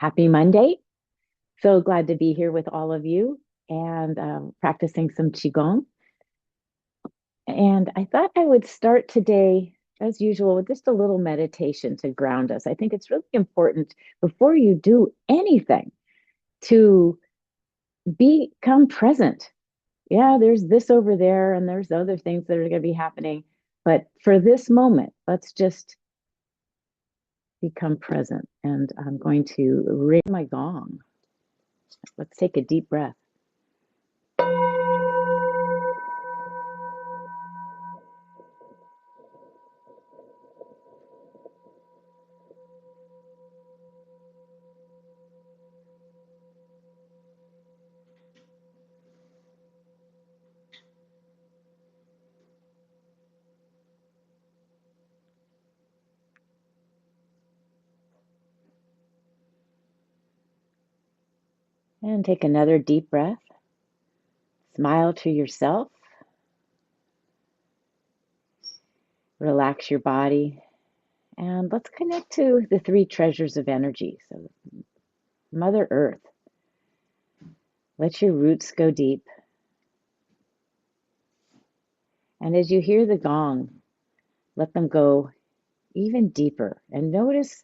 Happy Monday. So glad to be here with all of you and practicing some Qigong. And I thought I would start today, as usual, with just a little meditation to ground us. I think it's really important before you do anything to become present. Yeah, there's this over there, and there's other things that are going to be happening. But for this moment, let's just become present. And I'm going to ring my gong. Let's take a deep breath. And take another deep breath. Smile to yourself. Relax your body. And let's connect to the three treasures of energy. So, Mother Earth, let your roots go deep. And as you hear the gong, let them go even deeper. And notice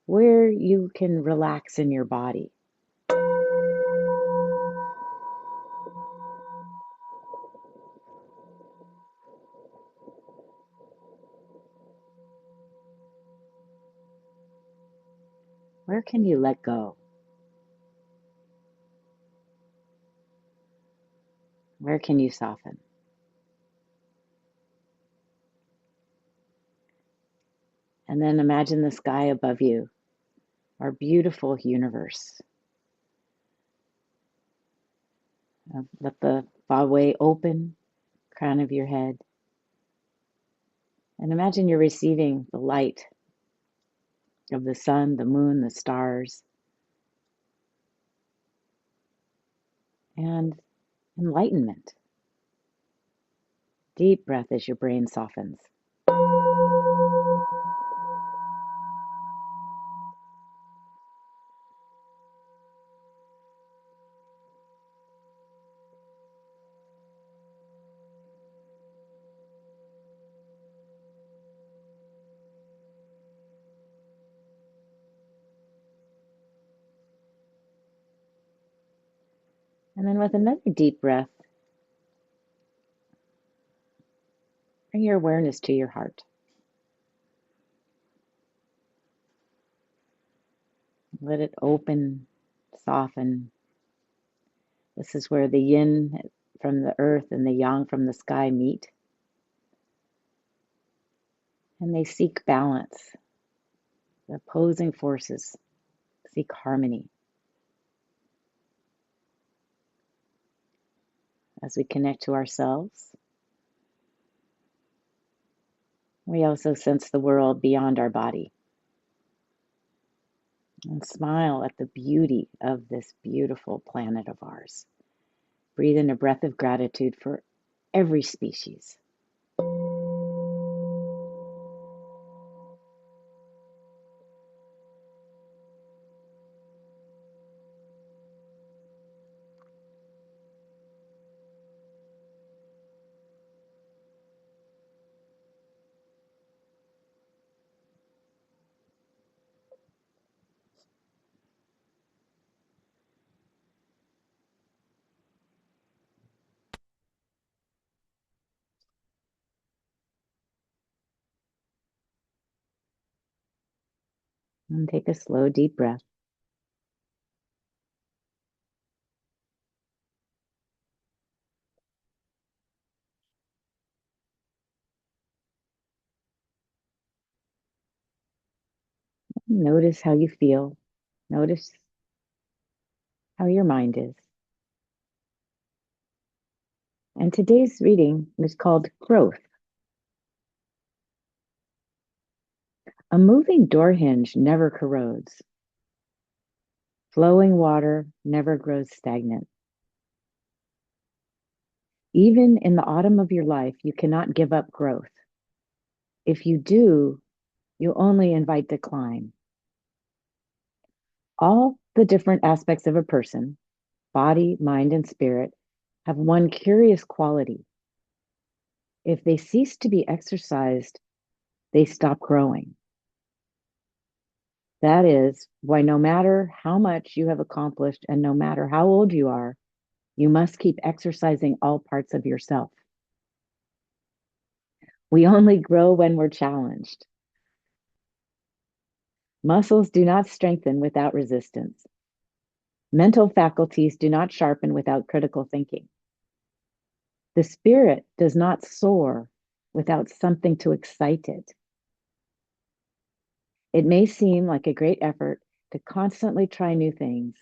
where you can relax in your body. Where can you let go? Where can you soften? And then imagine the sky above you, our beautiful universe. Let the Fa open, crown of your head. And imagine you're receiving the light of the sun, the moon, the stars, and enlightenment. Deep breath as your brain softens. And then with another deep breath, bring your awareness to your heart. Let it open, soften. This is where the yin from the earth and the yang from the sky meet. And they seek balance. The opposing forces seek harmony. As we connect to ourselves, we also sense the world beyond our body. And smile at the beauty of this beautiful planet of ours. Breathe in a breath of gratitude for every species. And take a slow, deep breath. Notice how you feel. Notice how your mind is. And today's reading is called Growth. A moving door hinge never corrodes. Flowing water never grows stagnant. Even in the autumn of your life, you cannot give up growth. If you do, you only invite decline. All the different aspects of a person, body, mind, and spirit, have one curious quality. If they cease to be exercised, they stop growing. That is why no matter how much you have accomplished and no matter how old you are, you must keep exercising all parts of yourself. We only grow when we're challenged. Muscles do not strengthen without resistance. Mental faculties do not sharpen without critical thinking. The spirit does not soar without something to excite it. It may seem like a great effort to constantly try new things,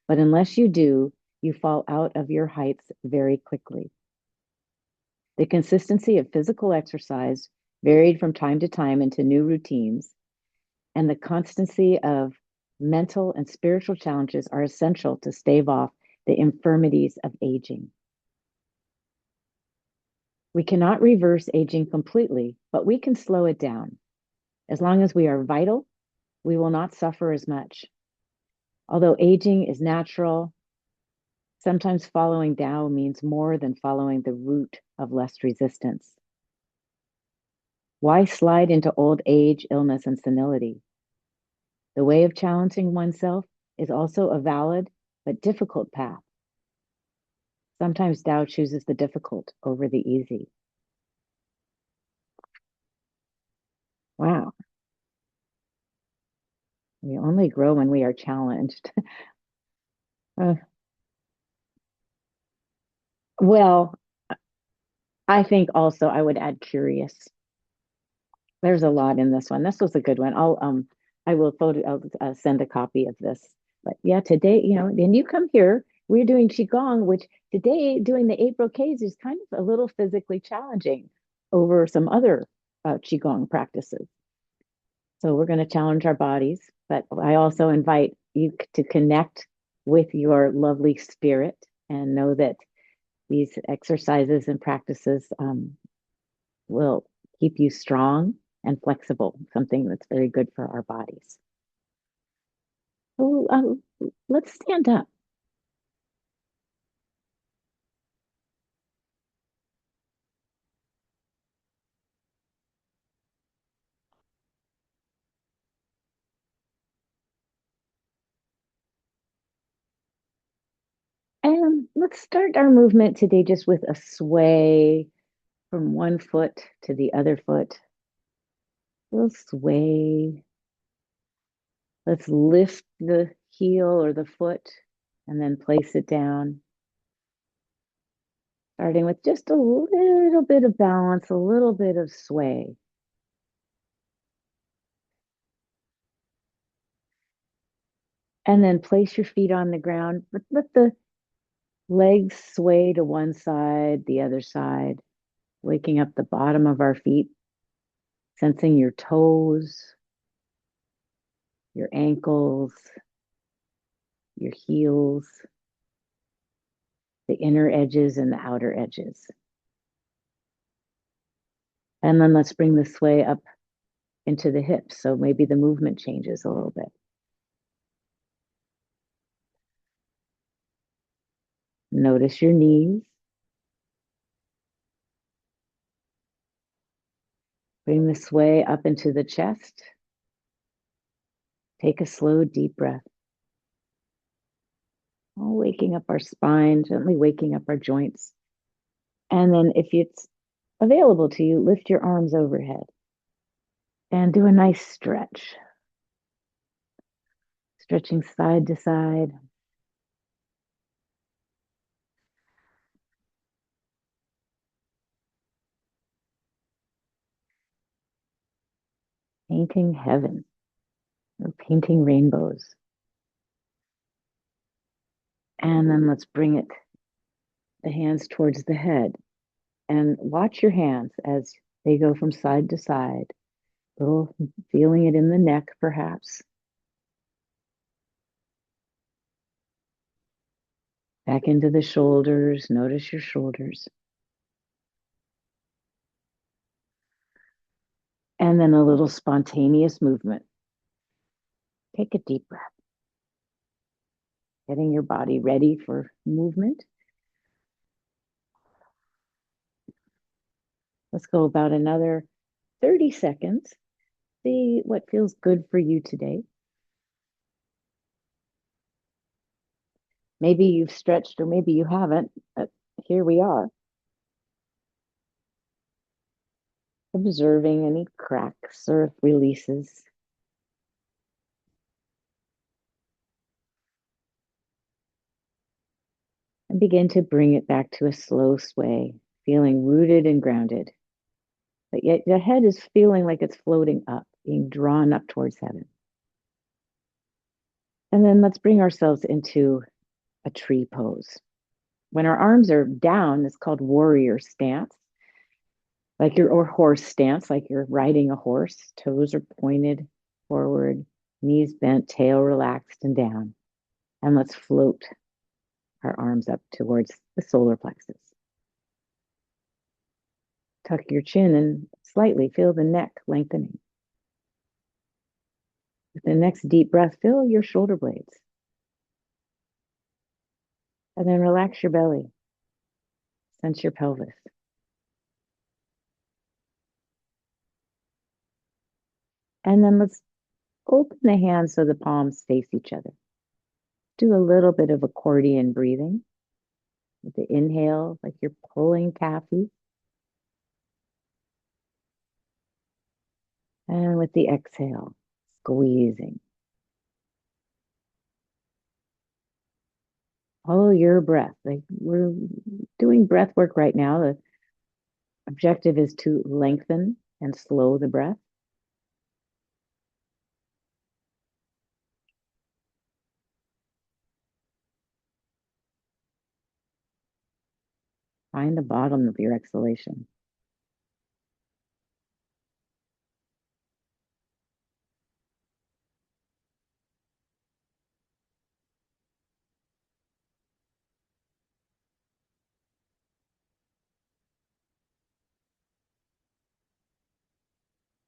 but unless you do, you fall out of your heights very quickly. The consistency of physical exercise varied from time to time into new routines, and the constancy of mental and spiritual challenges are essential to stave off the infirmities of aging. We cannot reverse aging completely, but we can slow it down. As long as we are vital, we will not suffer as much. Although aging is natural, sometimes following Tao means more than following the route of less resistance. Why slide into old age, illness, and senility? The way of challenging oneself is also a valid but difficult path. Sometimes Tao chooses the difficult over the easy. Wow. We only grow when we are challenged. Uh, well, I think also I would add curious. There's a lot in this one. This was a good one. I'll send a copy of this. But yeah, today, and you come here, we're doing Qigong, which today doing the 8 brocades is kind of a little physically challenging over some other Qigong practices. So we're going to challenge our bodies, but I also invite you to connect with your lovely spirit and know that these exercises and practices will keep you strong and flexible, something that's very good for our bodies. So let's stand up. And let's start our movement today just with a sway from one foot to the other foot. We'll sway. Let's lift the heel or the foot and then place it down. Starting with just a little bit of balance, a little bit of sway. And then place your feet on the ground. Let the legs sway to one side, the other side, waking up the bottom of our feet, sensing your toes, your ankles, your heels, the inner edges and the outer edges. And then let's bring the sway up into the hips. So maybe the movement changes a little bit. Notice your knees. Bring the sway up into the chest. Take a slow, deep breath. Waking up our spine, gently waking up our joints. And then if it's available to you, lift your arms overhead and do a nice stretch. Stretching side to side. Painting heaven or painting rainbows. And then let's bring the hands towards the head and watch your hands as they go from side to side. Little feeling it in the neck, perhaps. Back into the shoulders. Notice your shoulders. And then a little spontaneous movement. Take a deep breath. getting your body ready for movement. Let's go about another 30 seconds. See what feels good for you today. Maybe you've stretched or maybe you haven't, but here we are, observing any cracks or releases. And begin to bring it back to a slow sway, feeling rooted and grounded. But yet the head is feeling like it's floating up, being drawn up towards heaven. And then let's bring ourselves into a tree pose. When our arms are down, it's called warrior stance, like your or horse stance, like you're riding a horse. Toes are pointed forward, knees bent, tail relaxed and down. And let's float our arms up towards the solar plexus. Tuck your chin and slightly feel the neck lengthening. With the next deep breath, feel your shoulder blades. And then relax your belly. Sense your pelvis. And then let's open the hands so the palms face each other. Do a little bit of accordion breathing. With the inhale, like you're pulling taffy. And with the exhale, squeezing. Follow your breath. Like we're doing breath work right now. The objective is to lengthen and slow the breath. Find the bottom of your exhalation.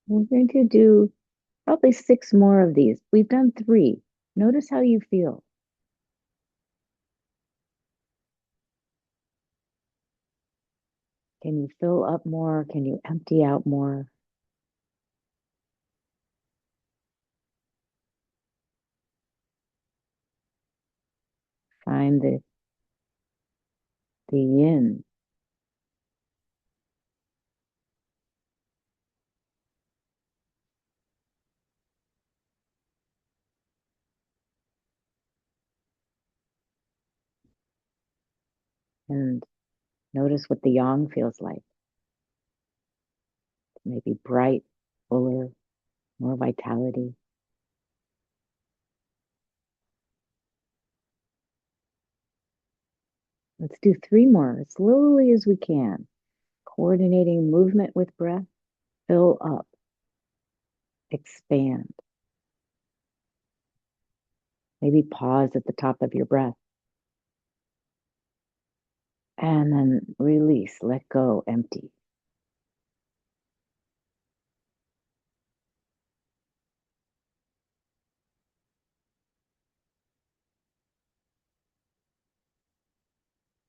We're going to do probably 6 more of these. We've done 3. Notice how you feel. Can you fill up more? Can you empty out more? Find the yin. And notice what the yang feels like. Maybe bright, fuller, more vitality. Let's do 3 more as slowly as we can. Coordinating movement with breath. Fill up. Expand. Maybe pause at the top of your breath. And then release, let go, empty.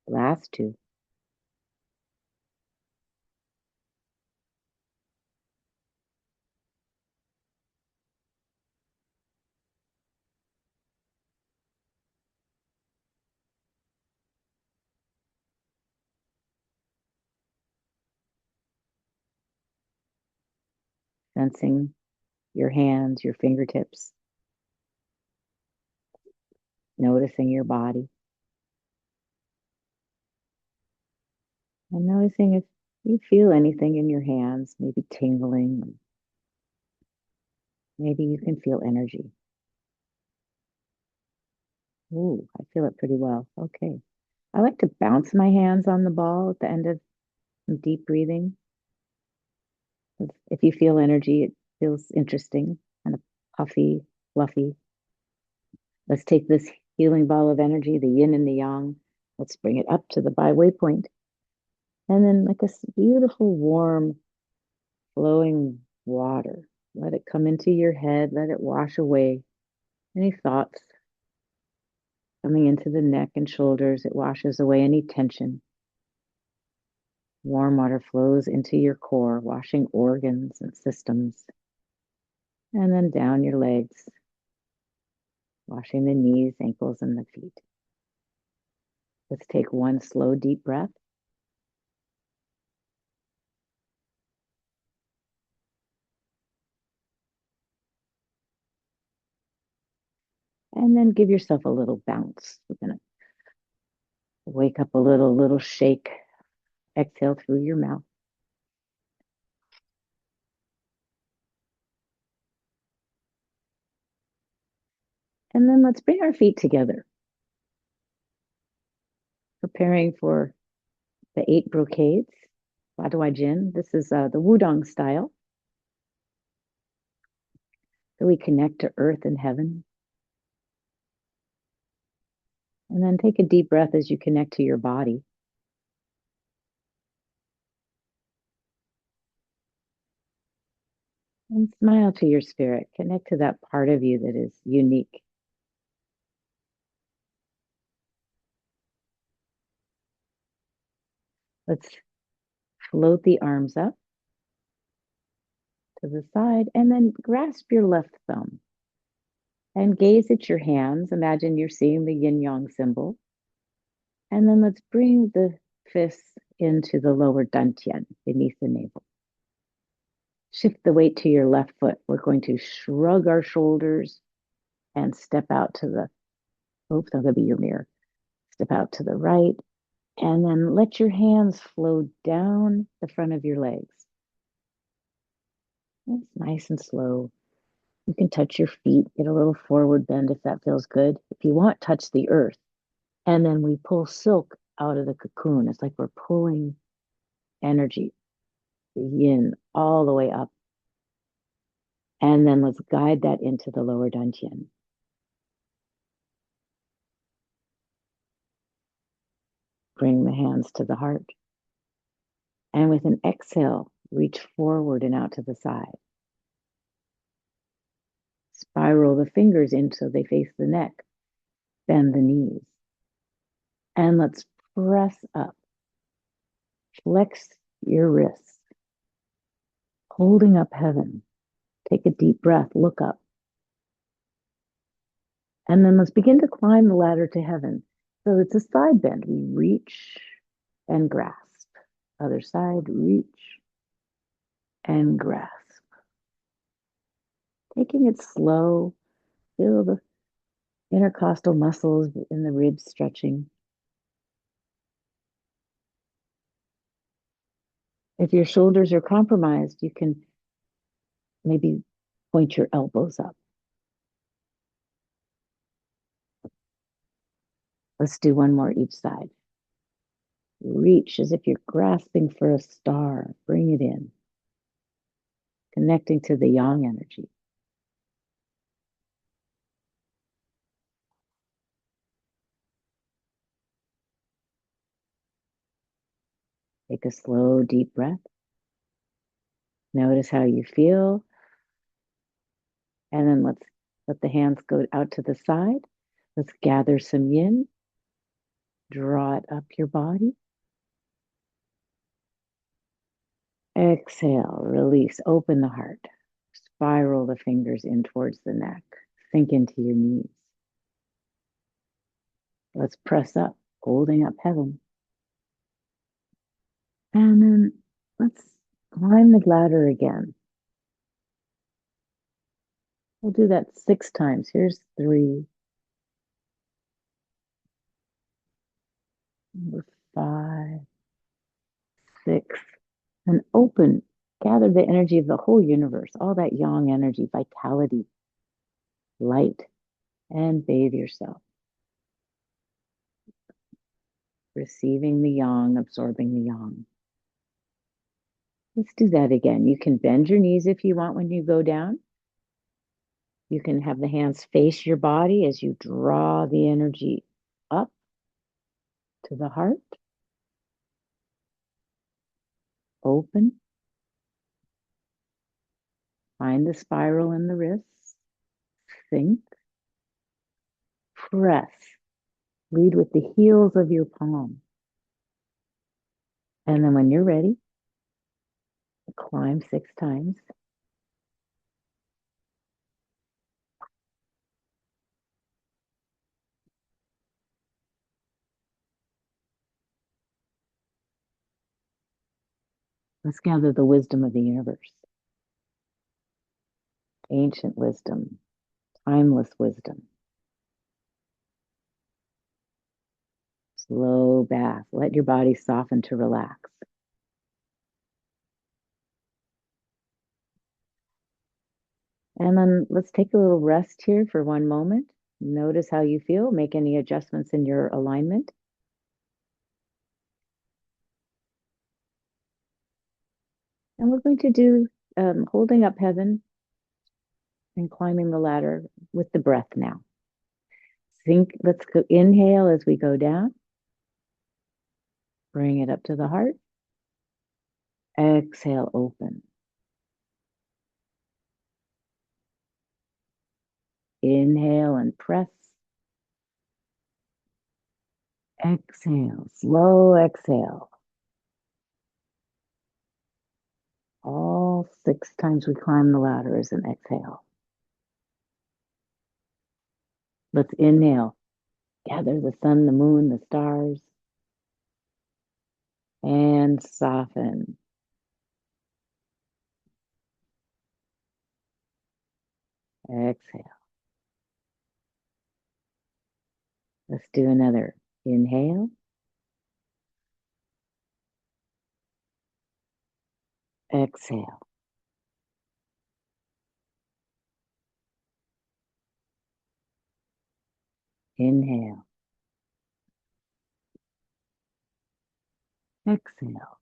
Last 2. Sensing your hands, your fingertips, noticing your body, and noticing if you feel anything in your hands, maybe tingling. Maybe you can feel energy. Ooh, I feel it pretty well. Okay. I like to bounce my hands on the ball at the end of some deep breathing. If you feel energy, it feels interesting, kind of puffy, fluffy. Let's take this healing ball of energy, the yin and the yang. Let's bring it up to the byway point. And then like a beautiful, warm, flowing water. Let it come into your head. Let it wash away any thoughts. Coming into the neck and shoulders, it washes away any tension. Warm water flows into your core, washing organs and systems. And then down your legs, washing the knees, ankles, and the feet. Let's take one slow, deep breath. And then give yourself a little bounce. We're going to wake up a little shake. Exhale through your mouth. And then let's bring our feet together, preparing for the 8 brocades, Baduajin. This is the Wudang style. So we connect to earth and heaven. And then take a deep breath as you connect to your body. And smile to your spirit. Connect to that part of you that is unique. Let's float the arms up to the side and then grasp your left thumb and gaze at your hands. Imagine you're seeing the yin yang symbol. And then let's bring the fists into the lower dantian beneath the navel. Shift the weight to your left foot. We're going to shrug our shoulders and step out to the, oops, that'll be your mirror. Step out to the right. And then let your hands flow down the front of your legs. It's nice and slow. You can touch your feet, get a little forward bend if that feels good. If you want, touch the earth. And then we pull silk out of the cocoon. It's like we're pulling energy, the yin, all the way up. And then let's guide that into the lower dantian. Bring the hands to the heart. And with an exhale, reach forward and out to the side. Spiral the fingers in so they face the neck. Bend the knees. And let's press up. Flex your wrists. Holding up heaven. Take a deep breath, look up. And then let's begin to climb the ladder to heaven. So it's a side bend. We reach and grasp. Other side, reach and grasp. Taking it slow, feel the intercostal muscles in the ribs stretching. If your shoulders are compromised, you can maybe point your elbows up. Let's do one more each side. Reach as if you're grasping for a star. Bring it in. Connecting to the yang energy. Take a slow, deep breath. Notice how you feel. And then let's let the hands go out to the side. Let's gather some yin. Draw it up your body. Exhale, release, open the heart. Spiral the fingers in towards the neck. Sink into your knees. Let's press up, holding up heaven. And then let's climb the ladder again. We'll do that 6 times. Here's 3, number 5, 6, and open. Gather the energy of the whole universe, all that yang energy, vitality, light, and bathe yourself. Receiving the yang, absorbing the yang. Let's do that again. You can bend your knees if you want when you go down. You can have the hands face your body as you draw the energy up to the heart. Open. Find the spiral in the wrists. Think. Press. Lead with the heels of your palm. And then when you're ready, climb 6 times. Let's gather the wisdom of the universe, ancient wisdom, timeless wisdom. Slow bath. Let your body soften to relax. And then let's take a little rest here for one moment. Notice how you feel. Make any adjustments in your alignment. And we're going to do holding up heaven and climbing the ladder with the breath now. Let's go inhale as we go down. Bring it up to the heart. Exhale, open. Inhale and press. Exhale, slow exhale. All 6 times we climb the ladder is an exhale. Let's inhale. Gather the sun, the moon, the stars. And soften. Exhale. Let's do another. Inhale. Exhale. Inhale. Exhale.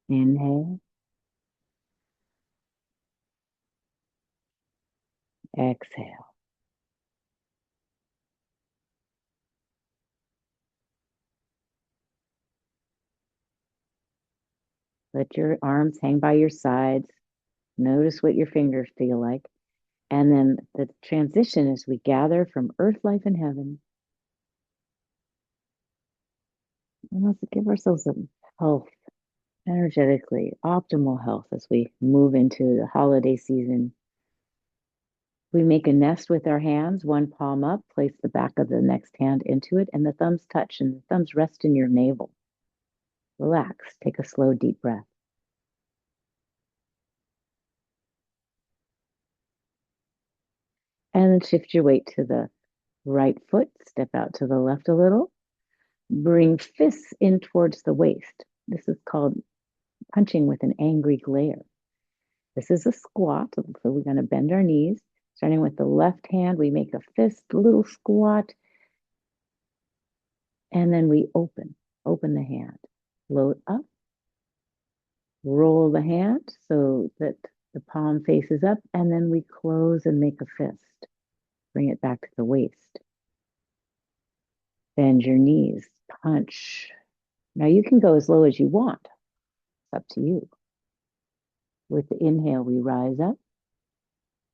Inhale. Exhale. Let your arms hang by your sides. Notice what your fingers feel like. And then the transition is we gather from earth, life, and heaven. And let's give ourselves some health, energetically, optimal health as we move into the holiday season. We make a nest with our hands, one palm up, place the back of the next hand into it, and the thumbs touch, and the thumbs rest in your navel. Relax. Take a slow, deep breath. And then shift your weight to the right foot. Step out to the left a little. Bring fists in towards the waist. This is called punching with an angry glare. This is a squat, so we're going to bend our knees. Starting with the left hand, we make a fist, little squat, and then we open the hand. Float up, roll the hand so that the palm faces up, and then we close and make a fist. Bring it back to the waist. Bend your knees, punch. Now you can go as low as you want. It's up to you. With the inhale, we rise up,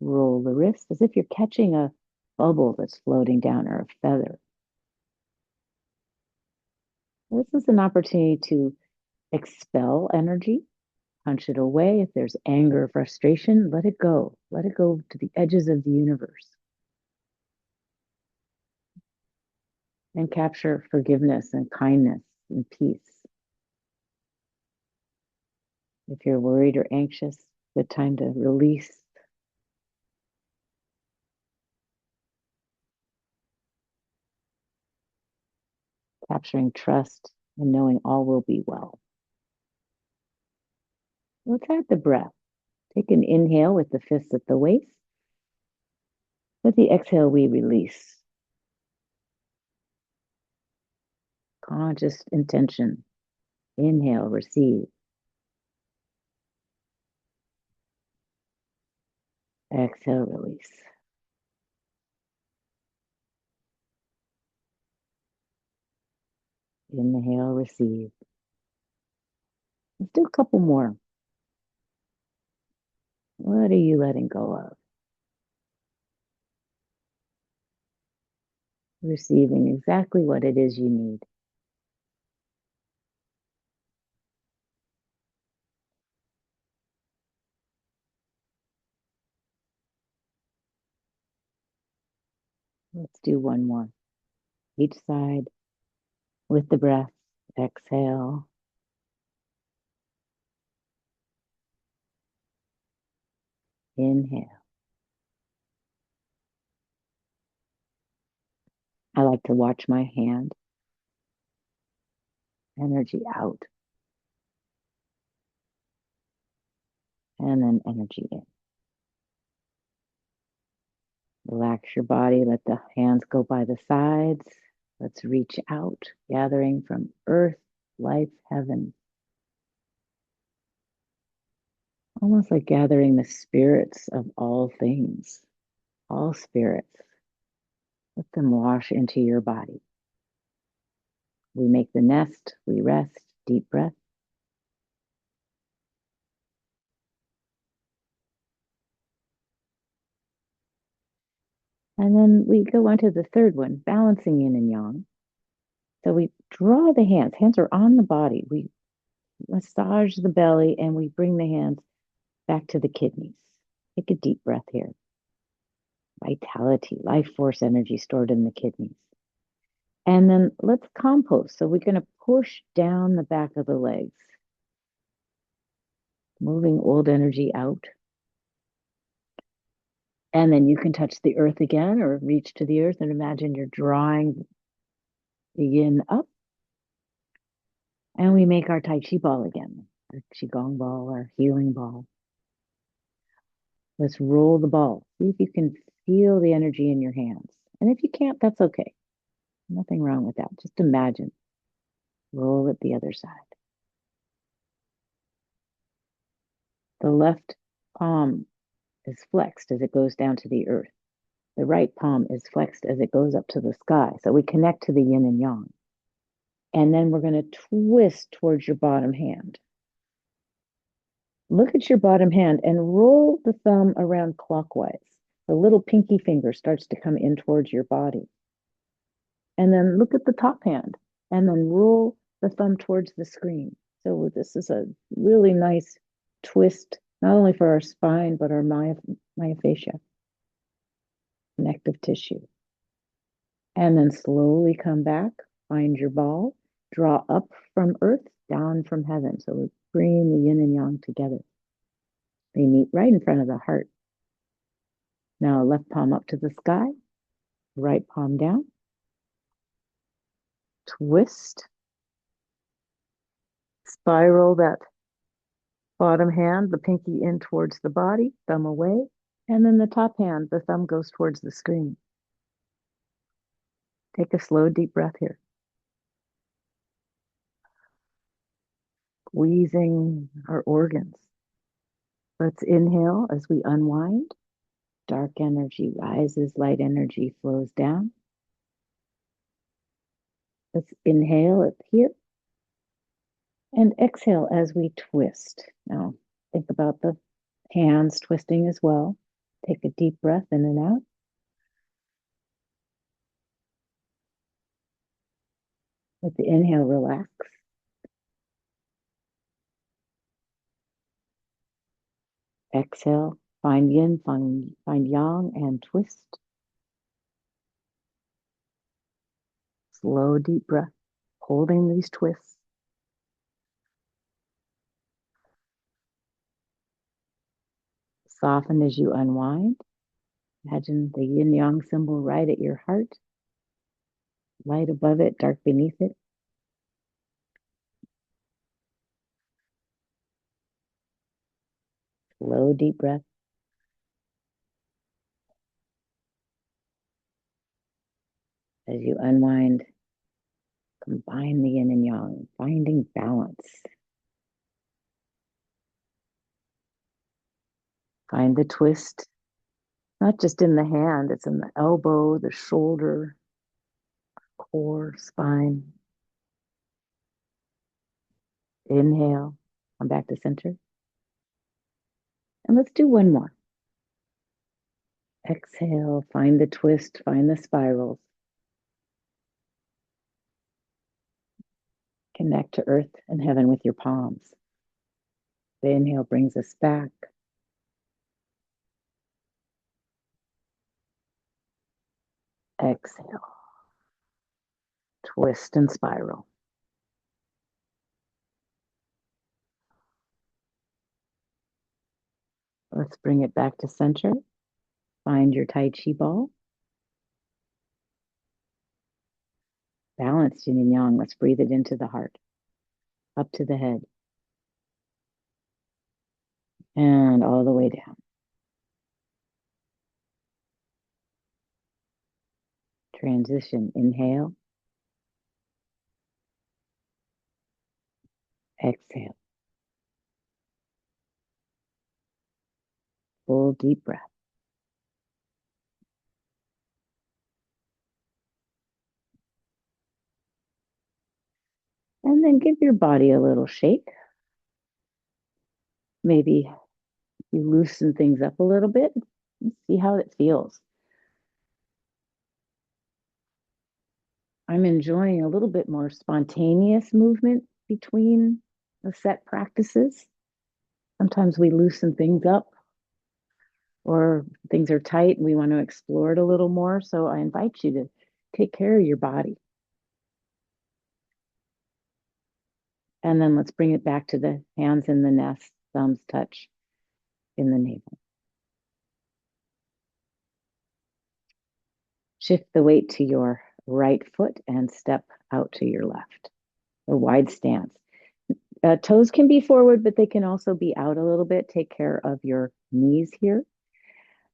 roll the wrist as if you're catching a bubble that's floating down or a feather. This is an opportunity to expel energy, punch it away. If there's anger or frustration, let it go. Let it go to the edges of the universe. And capture forgiveness and kindness and peace. If you're worried or anxious, good time to release. Capturing trust and knowing all will be well. Let's add the breath. Take an inhale with the fists at the waist. With the exhale, we release. Conscious intention. Inhale, receive. Exhale, release. Inhale, receive. Let's do a couple more. What are you letting go of? Receiving exactly what it is you need. Let's do one more. Each side with the breath. Exhale. Inhale. I like to watch my hand. Energy out. And then energy in. Relax your body. Let the hands go by the sides. Let's reach out, gathering from earth, life, heaven. Almost like gathering the spirits of all things, all spirits. Let them wash into your body. We make the nest, we rest, deep breath. And then we go on to the third one, balancing yin and yang. So we draw the hands. Hands are on the body. We massage the belly and we bring the hands back to the kidneys. Take a deep breath here. Vitality, life force energy stored in the kidneys. And then let's compost. So we're going to push down the back of the legs, moving old energy out. And then you can touch the earth again or reach to the earth and imagine you're drawing the yin up. And we make our Tai Chi ball again, our Qigong ball, our healing ball. Let's roll the ball. See if you can feel the energy in your hands. And if you can't, that's okay. Nothing wrong with that. Just imagine. Roll it the other side. The left palm is flexed as it goes down to the earth. The right palm is flexed as it goes up to the sky. So we connect to the yin and yang. And then we're going to twist towards your bottom hand. Look at your bottom hand and roll the thumb around clockwise. The little pinky finger starts to come in towards your body. And then look at the top hand and then roll the thumb towards the screen. So this is a really nice twist, not only for our spine, but our myofascia, connective tissue. And then slowly come back, find your ball, draw up from earth, down from heaven. So we're bringing the yin and yang together. They meet right in front of the heart. Now left palm up to the sky, right palm down. Twist. Spiral that bottom hand, the pinky in towards the body, thumb away. And then the top hand, the thumb goes towards the screen. Take a slow, deep breath here. Squeezing our organs. Let's inhale as we unwind. Dark energy rises, light energy flows down. Let's inhale it here and exhale as we twist. Now, think about the hands twisting as well. Take a deep breath in and out. With the inhale, relax. Exhale, find yin, find yang, and twist. Slow, deep breath, holding these twists. Soften as you unwind. Imagine the yin yang symbol right at your heart. Light above it, dark beneath it. Slow, deep breath. As you unwind, combine the yin and yang, finding balance. Find the twist, not just in the hand, it's in the elbow, the shoulder, core, spine. Inhale, Come back to center. And let's do one more. Exhale, find the twist, find the spirals. Connect to earth and heaven with your palms. The inhale brings us back. Exhale, twist and spiral. Let's bring it back to center. Find your Tai Chi ball. Balanced yin and yang. Let's breathe it into the heart, up to the head, and all the way down. Transition. Inhale. Exhale. Full deep breath. And then give your body a little shake. Maybe you loosen things up a little bit and see how it feels. I'm enjoying a little bit more spontaneous movement between the set practices. Sometimes we loosen things up or things are tight and we want to explore it a little more. So I invite you to take care of your body. And then let's bring it back to the hands in the nest, thumbs touch in the navel. Shift the weight to your right foot and step out to your left. A wide stance. Toes can be forward, but they can also be out a little bit. Take care of your knees here.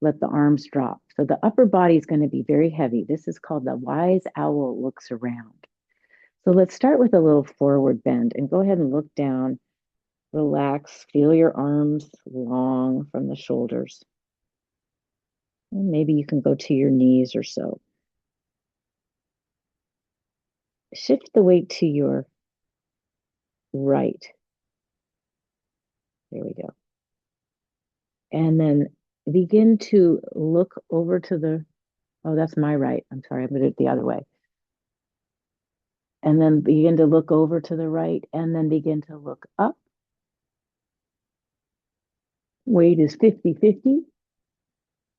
Let the arms drop. So the upper body is going to be very heavy. This is called the wise owl looks around. So let's start with a little forward bend and go ahead and look down. Relax. Feel your arms long from the shoulders. And maybe you can go to your knees or so. Shift the weight to your right. There we go. And then begin to look over to the, oh, that's my right. I'm sorry, I'm going to do it the other way. And then begin to look over to the right and then begin to look up. Weight is 50-50.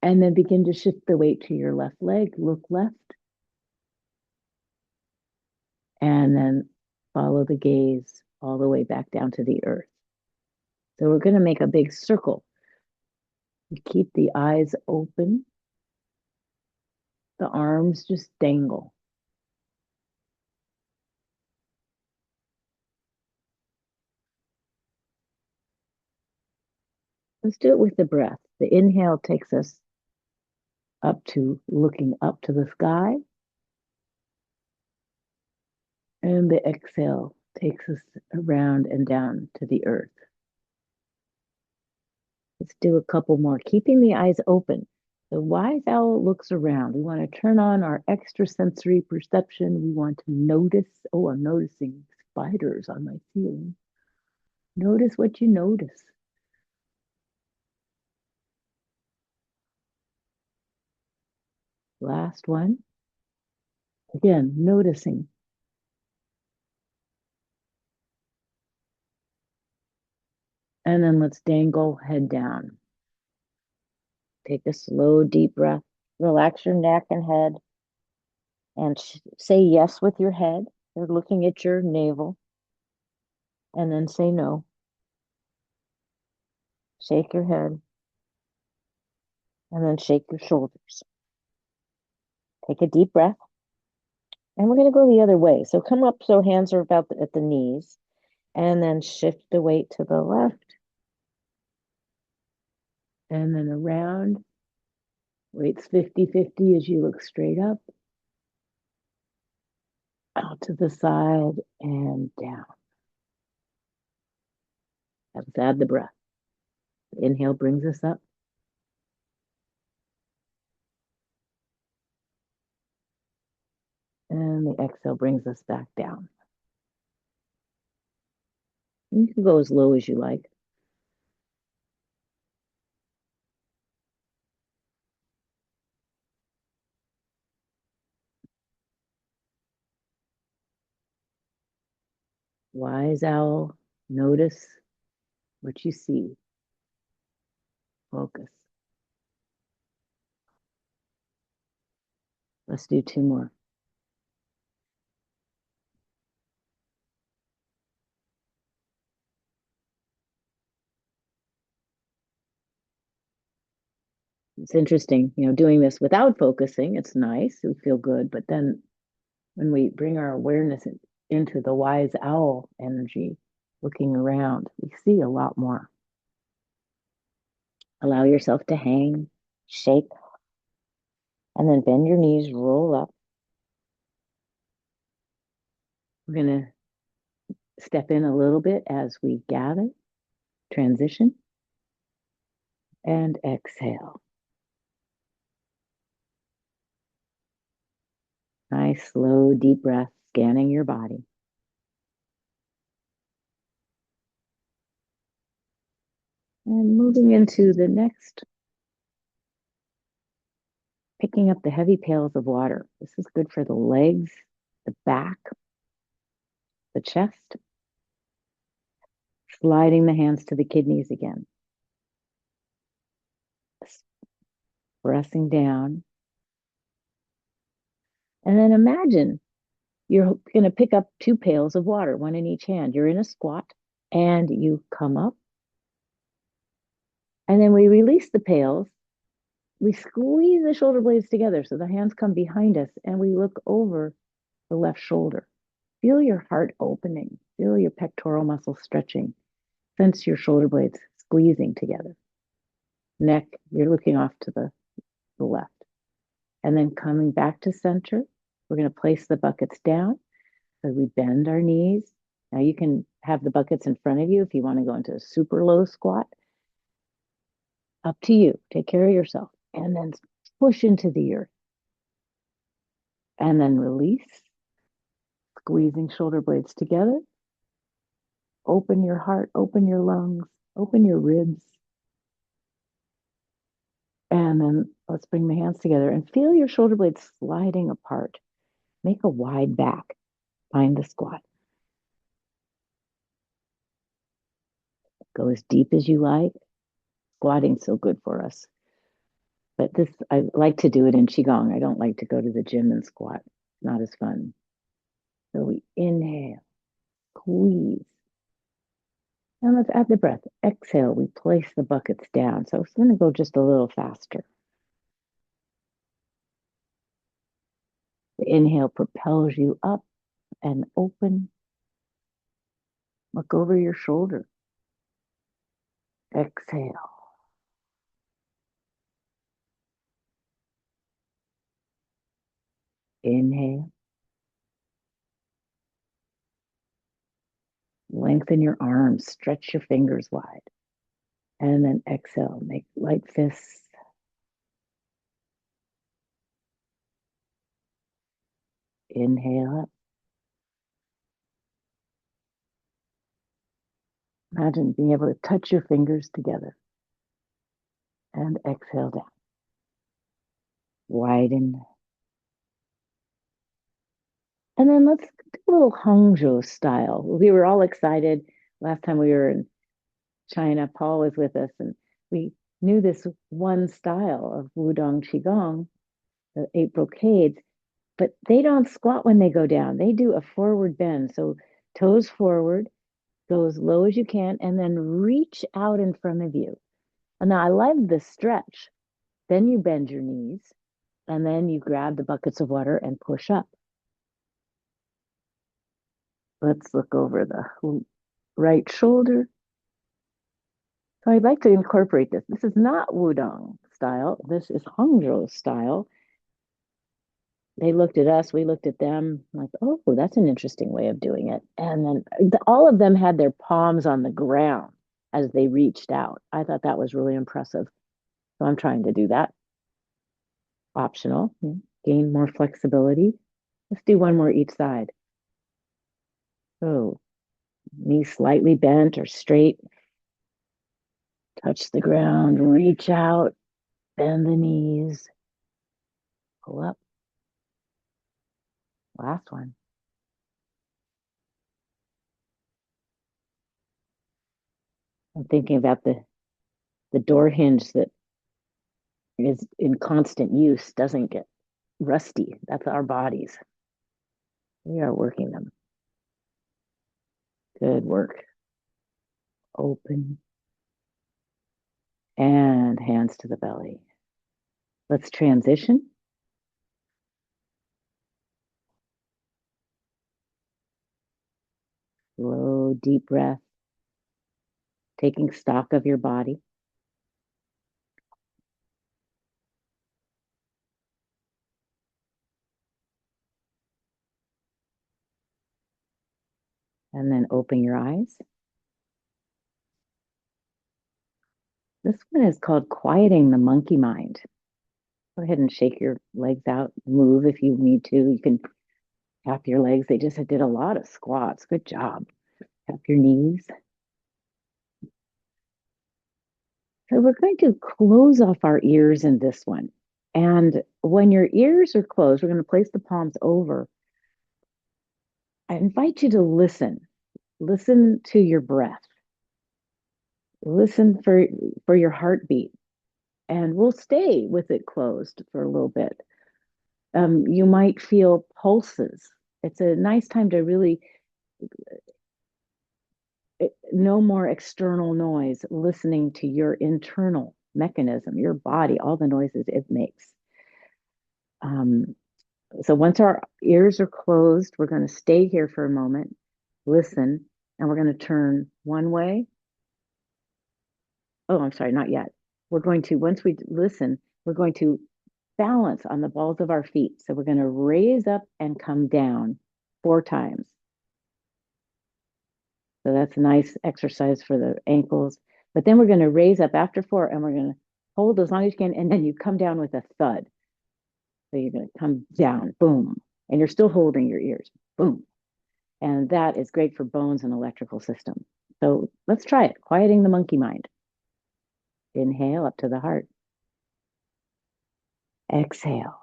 And then begin to shift the weight to your left leg. Look left. And then follow the gaze all the way back down to the earth. So we're going to make a big circle. You keep the eyes open. The arms just dangle. Let's do it with the breath. The inhale takes us up to looking up to the sky. And the exhale takes us around and down to the earth. Let's do a couple more, keeping the eyes open. The wise owl looks around. We want to turn on our extrasensory perception. We want to notice. Oh, I'm noticing spiders on my ceiling. Notice what you notice. Last one. Again, noticing. And then let's dangle head down. Take a slow, deep breath. Relax your neck and head. And say yes with your head. You're looking at your navel. And then say no. Shake your head. And then shake your shoulders. Take a deep breath. And we're going to go the other way. So come up so hands are about at the knees. And then shift the weight to the left. And then around. Weight's 50-50 as you look straight up. Out to the side and down. Let's add the breath. The inhale brings us up. And the exhale brings us back down. You can go as low as you like. Wise owl, notice what you see. Focus. Let's do two more. It's interesting, doing this without focusing. It's nice. We feel good. But then when we bring our awareness into the wise owl energy, looking around, we see a lot more. Allow yourself to hang, shake, and then bend your knees, roll up. We're going to step in a little bit as we gather, transition, and exhale. Nice, slow, deep breath, scanning your body. And moving into the next, picking up the heavy pails of water. This is good for the legs, the back, the chest. Sliding the hands to the kidneys again. Pressing down. And then imagine you're going to pick up two pails of water, one in each hand. You're in a squat and you come up. And then we release the pails. We squeeze the shoulder blades together so the hands come behind us and we look over the left shoulder. Feel your heart opening. Feel your pectoral muscles stretching. Sense your shoulder blades squeezing together. Neck, you're looking off to the left. And then coming back to center, we're going to place the buckets down. So we bend our knees. Now you can have the buckets in front of you if you want to go into a super low squat. Up to you. Take care of yourself. And then push into the earth. And then release, squeezing shoulder blades together. Open your heart, open your lungs, open your ribs. And then let's bring the hands together and feel your shoulder blades sliding apart. Make a wide back. Find the squat. Go as deep as you like. Squatting's so good for us. But I like to do it in Qigong. I don't like to go to the gym and squat. Not as fun. So we inhale, squeeze. And let's add the breath. Exhale, we place the buckets down. So it's going to go just a little faster. The inhale propels you up and open. Look over your shoulder. Exhale. Inhale. Lengthen your arms. Stretch your fingers wide. And then exhale. Make light fists. Inhale up. Imagine being able to touch your fingers together. And exhale down. Widen. And then let's do a little Hangzhou style. We were all excited last time we were in China. Paul was with us, and we knew this one style of Wudang Qigong, the 8 brocades, but they don't squat when they go down. They do a forward bend. So toes forward, go as low as you can, and then reach out in front of you. And now I love this stretch. Then you bend your knees, and then you grab the buckets of water and push up. Let's look over the right shoulder. So I'd like to incorporate this. This is not Wudang style. This is Hangzhou style. They looked at us, we looked at them, like, oh, that's an interesting way of doing it. And then all of them had their palms on the ground as they reached out. I thought that was really impressive. So I'm trying to do that. Optional, gain more flexibility. Let's do one more each side. So Knees slightly bent or straight. Touch the ground, reach out, bend the knees, pull up. Last one. I'm thinking about the door hinge that is in constant use, doesn't get rusty. That's our bodies. We are working them. Good work. Open and hands to the belly. Let's transition. Slow, deep breath, taking stock of your body. And then open your eyes. This one is called quieting the monkey mind. Go ahead and shake your legs out, move if you need to. You can tap your legs. They just did a lot of squats. Good job. Tap your knees. So we're going to close off our ears in this one. And when your ears are closed, we're going to place the palms over. I invite you to listen. Listen to your breath. Listen for your heartbeat. And we'll stay with it closed for a little bit. You might feel pulses. It's a nice time to really no more external noise, listening to your internal mechanism, your body, all the noises it makes. Um, so once our ears are closed, we're going to stay here for a moment, listen, and we're going to turn one way. Oh, I'm sorry, not yet. We're going to, once we listen, we're going to balance on the balls of our feet. So we're going to raise up and come down 4 times. So that's a nice exercise for the ankles. But then we're going to raise up after 4 and we're going to hold as long as you can. And then you come down with a thud. So you're going to come down, boom. And you're still holding your ears, boom. And that is great for bones and electrical system. So let's try it. Quieting the monkey mind. Inhale up to the heart. Exhale.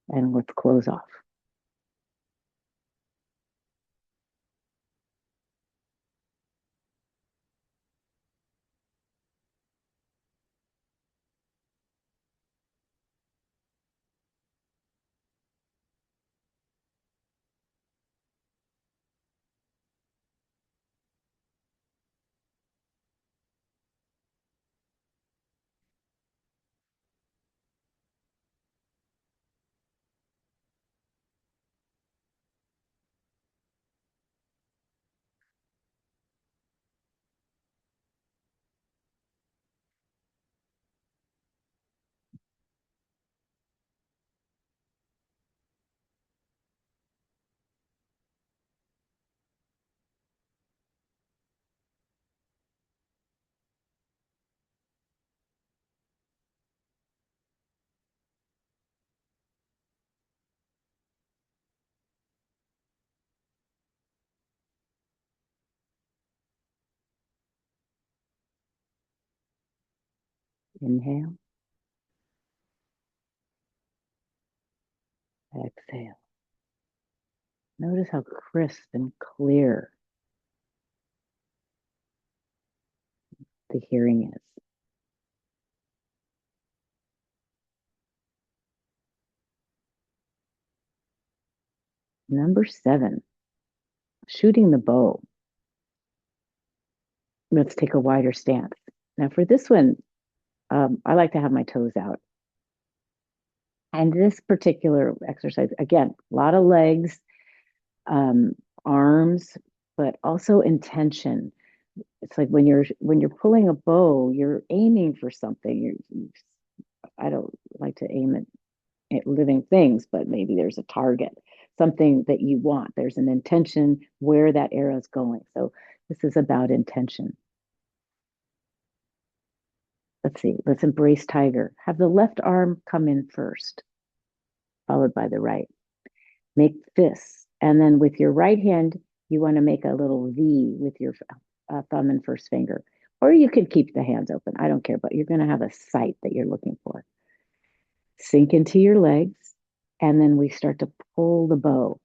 And let's close off. Inhale. Exhale. Notice how crisp and clear the hearing is. Number 7, shooting the bow. Let's take a wider stance. Now, for this one, I like to have my toes out. And this particular exercise, again, a lot of legs, um, arms, but also intention. It's like when you're pulling a bow, you're aiming for something. I don't like to aim at living things, but maybe there's a target, something that you want. There's an intention where that arrow is going. So this is about intention. Let's see. Let's embrace tiger. Have the left arm come in first, followed by the right. Make fists And then with your right hand, you want to make a little V with your thumb and first finger. Or you could keep the hands open. I don't care, but you're going to have a sight that you're looking for. Sink into your legs, and then we start to pull the bow.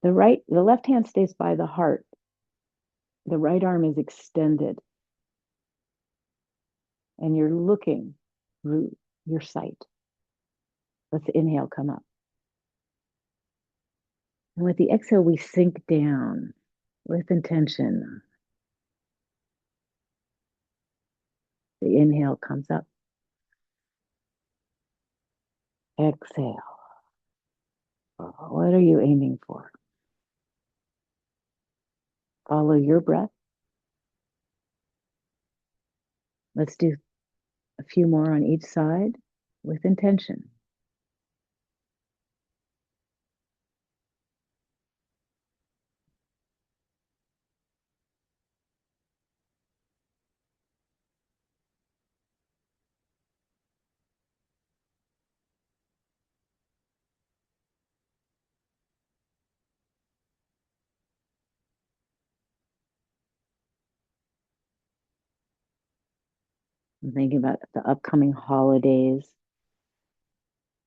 The left hand stays by the heart. The right arm is extended, and you're looking through your sight. Let's inhale, come up. And with the exhale, we sink down with intention. The inhale comes up. Exhale. What are you aiming for? Follow your breath. Let's do a few more on each side with intention. I'm thinking about the upcoming holidays.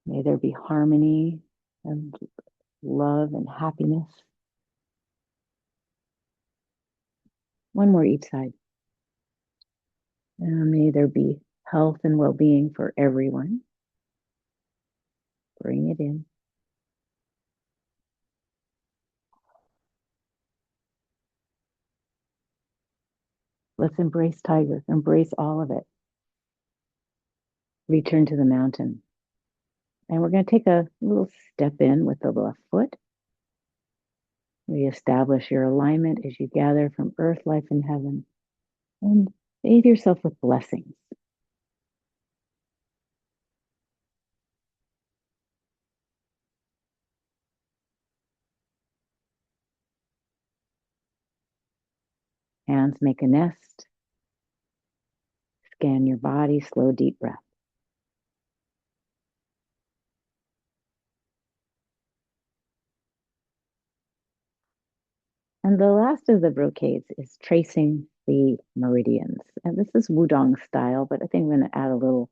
May there be harmony and love and happiness. One more each side. And may there be health and well-being for everyone. Bring it in. Let's embrace tiger, embrace all of it. Return to the mountain. And we're going to take a little step in with the left foot. Reestablish your alignment as you gather from earth, life, and heaven. And bathe yourself with blessings. Hands make a nest. Scan your body, slow, deep breath. And the last of the brocades is tracing the meridians. And this is Wudang style, but I think I'm going to add a little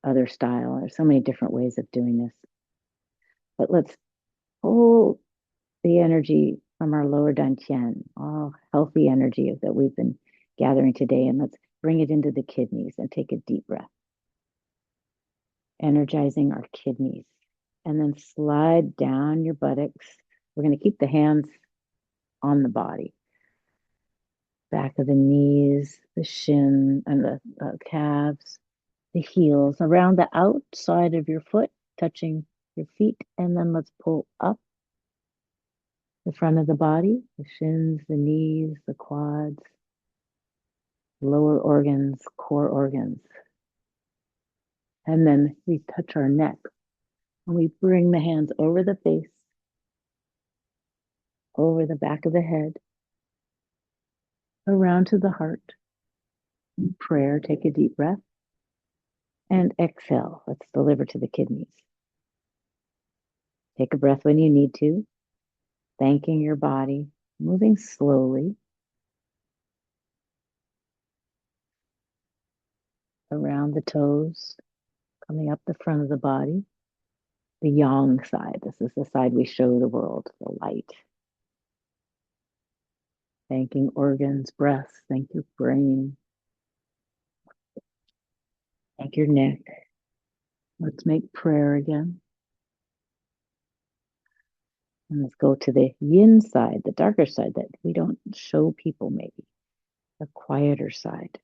other style. There's so many different ways of doing this. But let's pull the energy from our lower dantian, all healthy energy that we've been gathering today, and let's bring it into the kidneys and take a deep breath. Energizing our kidneys. And then slide down your buttocks. We're going to keep the hands on the body. Back of the knees, the shin, and the calves, the heels, around the outside of your foot, touching your feet. And then let's pull up the front of the body, the shins, the knees, the quads, lower organs, core organs. And then we touch our neck and we bring the hands over the face, over the back of the head, around to the heart. In prayer, take a deep breath and exhale. Let's deliver to the kidneys. Take a breath when you need to, thanking your body, moving slowly around the toes, coming up the front of the body. The yang side. This is the side we show the world, the light. Thanking organs, breath, thank your brain, thank your neck. Let's make prayer again. And let's go to the yin side, the darker side that we don't show people maybe, the quieter side.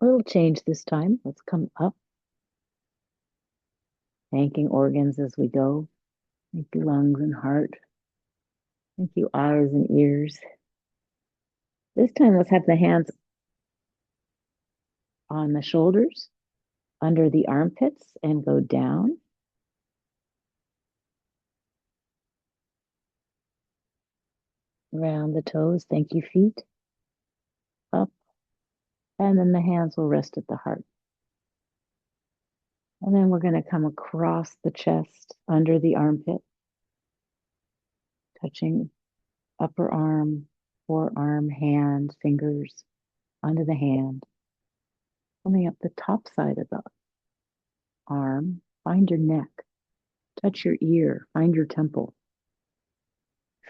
A little change this time. Let's come up. Thanking organs as we go. Thank you, lungs and heart. Thank you, eyes and ears. This time, let's have the hands on the shoulders, under the armpits, and go down. Around the toes. Thank you, feet. Up. And then the hands will rest at the heart. And then we're going to come across the chest, under the armpit, touching upper arm, forearm, hand, fingers, onto the hand, coming up the top side of the arm. Find your neck, touch your ear, find your temple.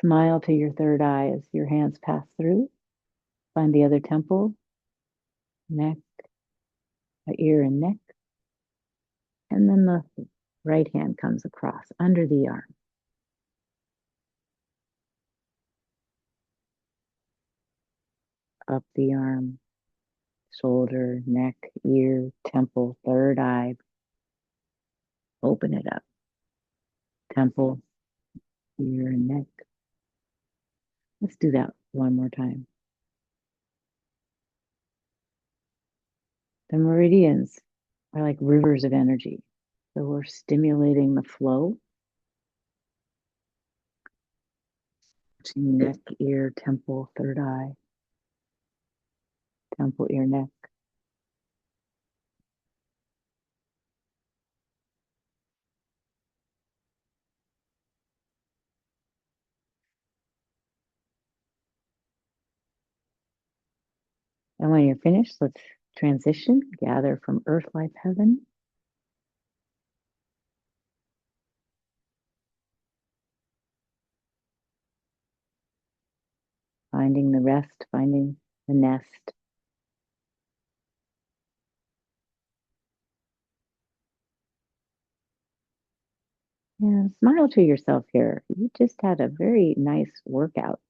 Smile to your third eye as your hands pass through. Find the other temple, neck, ear, and neck. And then the right hand comes across under the arm. Up the arm, shoulder, neck, ear, temple, third eye. Open it up. Temple, ear, and neck. Let's do that one more time. The meridians are like rivers of energy. So we're stimulating the flow. Neck, ear, temple, third eye. Temple, ear, neck. And when you're finished, let's transition, gather from earth, life, heaven. Finding the rest, finding the nest. Yeah, smile to yourself here. You just had a very nice workout.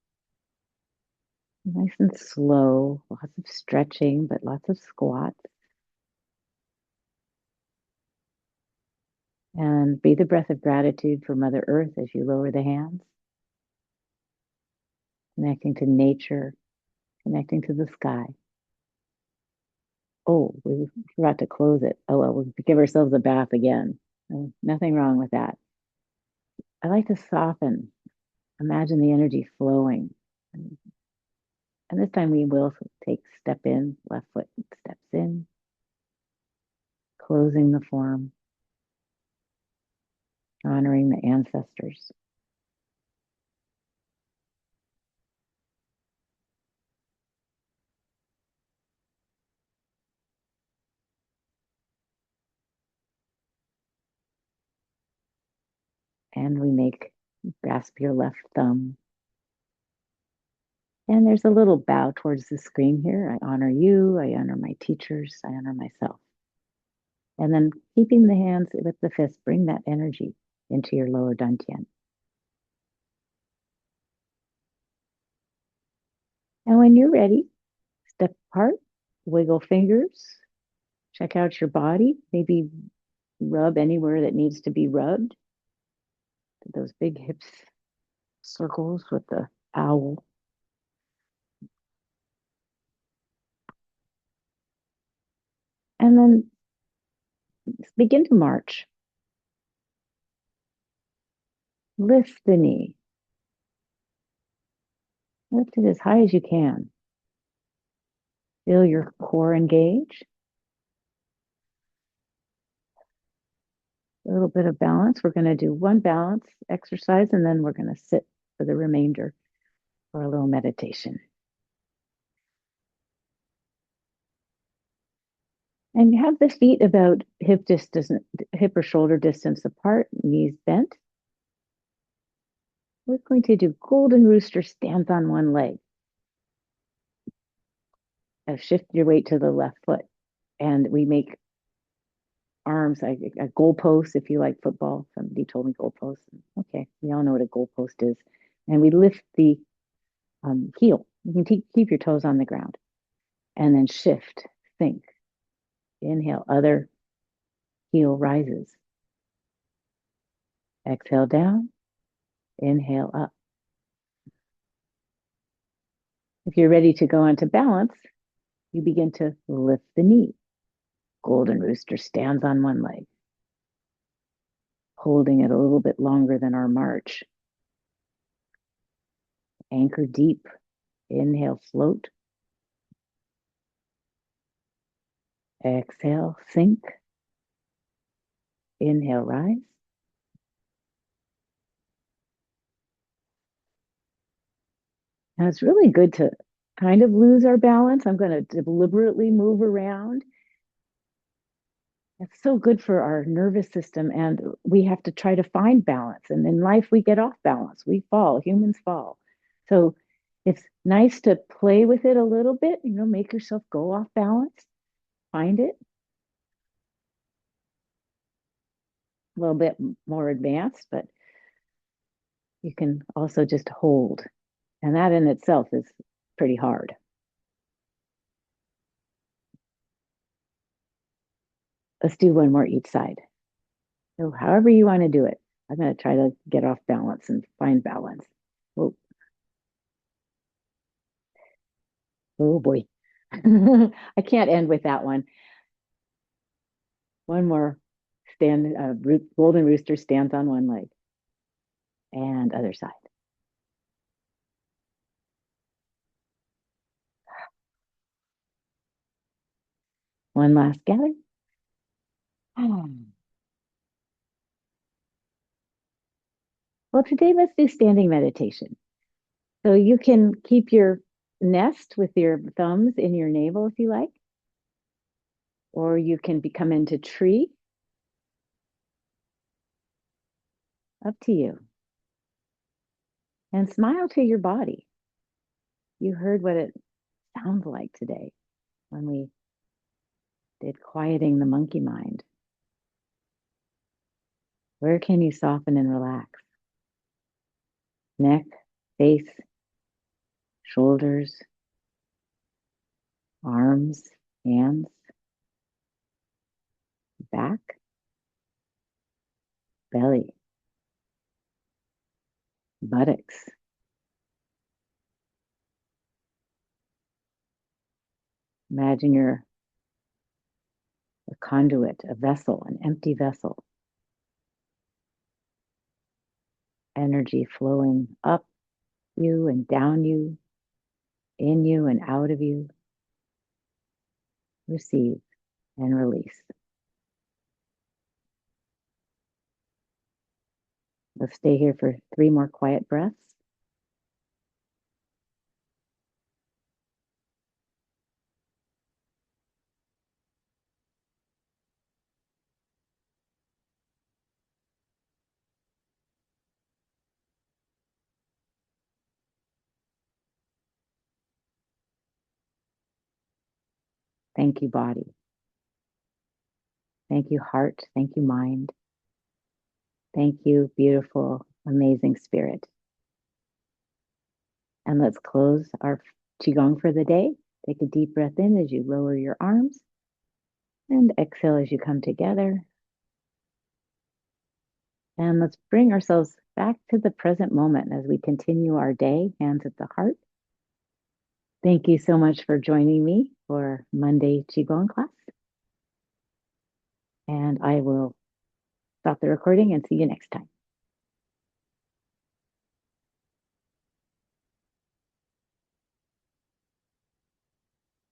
Nice and slow, lots of stretching, but lots of squats. And breathe a breath of gratitude for Mother Earth as you lower the hands, connecting to nature, connecting to the sky. Oh, we forgot to close it. Oh, well, we'll give ourselves a bath again. Nothing wrong with that. I like to soften, imagine the energy flowing. And this time we will take step in, left foot steps in, closing the form, honoring the ancestors. And we grasp your left thumb. And there's a little bow towards the screen here. I honor you, I honor my teachers, I honor myself. And then keeping the hands with the fist, bring that energy into your lower dantian. And when you're ready, step apart, wiggle fingers, check out your body, maybe rub anywhere that needs to be rubbed. Those big hips circles with the owl. And then begin to march. Lift the knee. Lift it as high as you can. Feel your core engage. A little bit of balance. We're going to do one balance exercise and then we're going to sit for the remainder for a little meditation. And you have the feet about hip or shoulder distance apart, knees bent. We're going to do golden rooster stance on one leg. Shift your weight to the left foot. And we make arms, a goalpost, if you like football. Somebody told me goalpost. Okay, we all know what a goalpost is. And we lift the heel. You can keep your toes on the ground. And then shift, think. Inhale, other heel rises. Exhale down, inhale up. If you're ready to go into balance, you begin to lift the knee. Golden rooster stands on one leg, holding it a little bit longer than our march. Anchor deep. Inhale, float. Exhale, sink. Inhale, rise. Now it's really good to kind of lose our balance. I'm going to deliberately move around. It's so good for our nervous system, and we have to try to find balance. And in life, we get off balance. We fall, humans fall. So it's nice to play with it a little bit, make yourself go off balance, find it a little bit more advanced, but you can also just hold. And that in itself is pretty hard. Let's do one more each side. So, however you want to do it, I'm going to try to get off balance and find balance. Oh, oh boy. I can't end with that one. One more stand, golden rooster stands on one leg and other side. One last gather. Well, today let's do standing meditation. So you can keep your nest with your thumbs in your navel if you like, or you can become into tree. Up to you. And smile to your body. You heard what it sounds like today when we did quieting the monkey mind. Where can you soften and relax? Neck, face, shoulders, arms, hands, back, belly, buttocks. Imagine you're a conduit, a vessel, an empty vessel. Energy flowing up you and down you, in you and out of you. Receive and release. Let's stay here for 3 more quiet breaths. Thank you, body. Thank you, heart. Thank you, mind. Thank you, beautiful, amazing spirit. And let's close our Qigong for the day. Take a deep breath in as you lower your arms and exhale as you come together. And let's bring ourselves back to the present moment as we continue our day, hands at the heart. Thank you so much for joining me for Monday Qigong class. And I will stop the recording and see you next time.